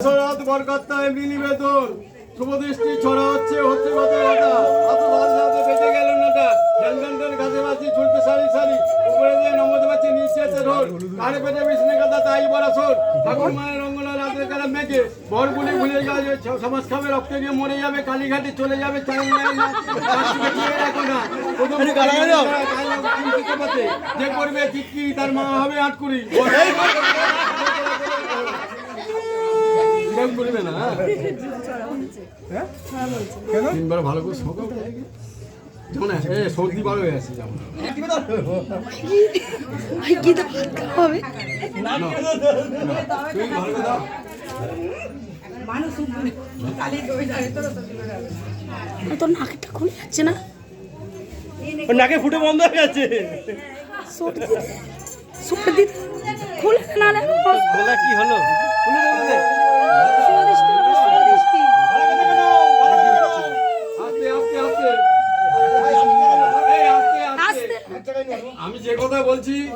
রাত বরকর্তায় নিবেদন শুভ দৃষ্টি ছড়া হচ্ছে কত কথা অত রাত রাতে বেঁচে গেল নাটা ঝালঘন্টার গাছে বাঁচি ঝুলতে সারি সারি উপরে দিয়ে নমতে পাচ্ছি নিচে রোড কারে পেটে বিষ্ণু কথা তাই বড় সোর ঠাকুর মায়ের রঙ্গনা রাতের কালা মেঘে ভরপুরি ভুলে যাবে সমাজ খাবে রক্তে গিয়ে মরে যাবে কালীঘাটে চলে যাবে চাই যে করবে চিটকি তার মা হবে আটকুড়ি করবে না তিনবার ভালো করে যেমন সর্দি বার হয়ে আছে যেমন তোর নাকেরটা খুলে যাচ্ছে না, নাকে ফুটে বন্ধ হয়ে গেছে। সর্দি খুলে না কি হলো? আমি যে কথা বলছি